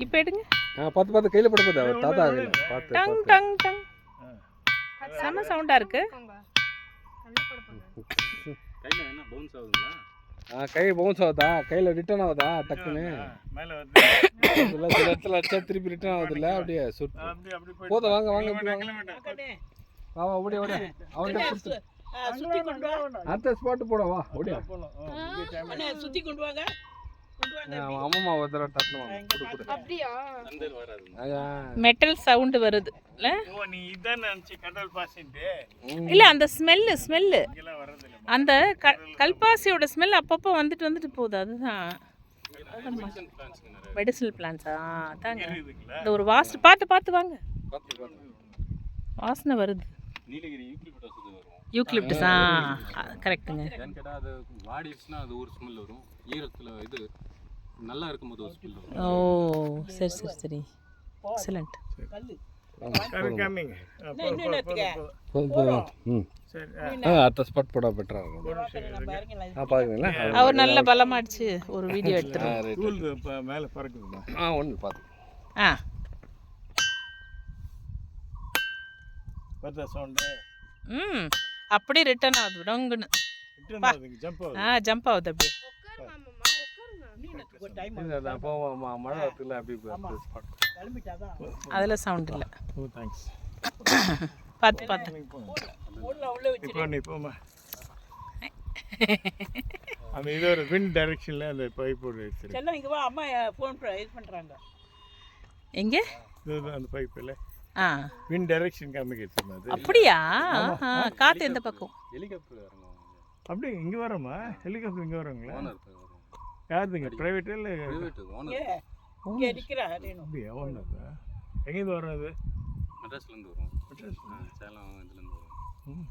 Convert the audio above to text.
இப்போ எடுங்க. பார்த்து கையில் போட தாத்தா பார்த்து டங் டங் டங். செம சவுண்டா இருக்கு. கையில என்ன பவுன்ஸ் ஆகுதுங்களா? கை பவுன்ஸ் ஆகுதா? கையில் ரிட்டர்ன் ஆகுதா டக்குன்னு? மேலே வருது. சில இடத்துல அடிச்சா திருப்பி ரிட்டர்ன் ஆகுது இல்லை? அப்படியே சுட்டு போதும். வாங்க வா ஓடியா அவன்கிட்ட கொடுத்து அடுத்த ஸ்பாட்டு போட வா ஓடியா. சுத்தி கொண்டு வாங்க. அம்மா ஒரு தடவை தட்டணும். மெட்டல் சவுண்ட் வருது இல்ல? நீ இதான் நினைச்சு கடல் பாசிட்டு இல்ல, அந்த ஸ்மெல்லு அந்த கல்பாசியோட ஸ்மெல் அப்பப்போ வந்துட்டு போகுது. அதுதான் மெடிசனல் பிளான்ஸா? அதாங்க. இந்த ஒரு பார்த்து வாங்க. வாசனை வருது. நீலகிரி யூக்லிப்டஸ். கரெக்ட்டுங்க. அது வாடிடுச்சுன்னா அது ஒரு ஸ்மெல் வரும். ஈரத்தில் இது நல்லா இருக்கும்போது ஒரு ஸ்மெல் வரும். ஓ சரி எக்ஸலண்ட். அடுத்த ஸ்பாட் போட பெட்டரா இருக்கும். பாருங்களா அவர் நல்ல பலமாடிச்சு ஒரு வீடியோ எடுத்துருவோம். மேலே பறக்குதுமா? ஒன்று பார்த்து பார்த்தா சவுண்டு அப்படியே ரிட்டர்ன் ஆகுது. டொங்குன்னு ஜம்ப் ஆகுது அப்படியே. மழை வரத்துல அப்படி அதில் சவுண்ட் இல்லை. தேங்க்ஸ். பார்த்து இப்போமா அந்த இது ஒரு விண்ட் டைரக்ஷனில் அந்த பைப்போடு செல்லம் இங்கே வா. அம்மா ஃபோன் இது பண்ணுறாங்க. எங்கே? அந்த பைப்பில் விண்ட் டைரக்ஷன் காமிக்கிறது. அது அப்படியா? காற்று எந்த பக்கம்? ஹெலிகாப்டர் அப்படி இங்கே வரோமா? ஹெலிகாப்டர் இங்கே வரோங்களா? யாருதுங்க? ப்ரைவேட்டு இல்லை இங்கே இருக்கிறா? அப்படியா? ஓனர் எங்கேருந்து வரும்? அது மெட்ராஸ்லேருந்து வரும். மெட்ராஸ் சேலம் இதுலேருந்து வரும்.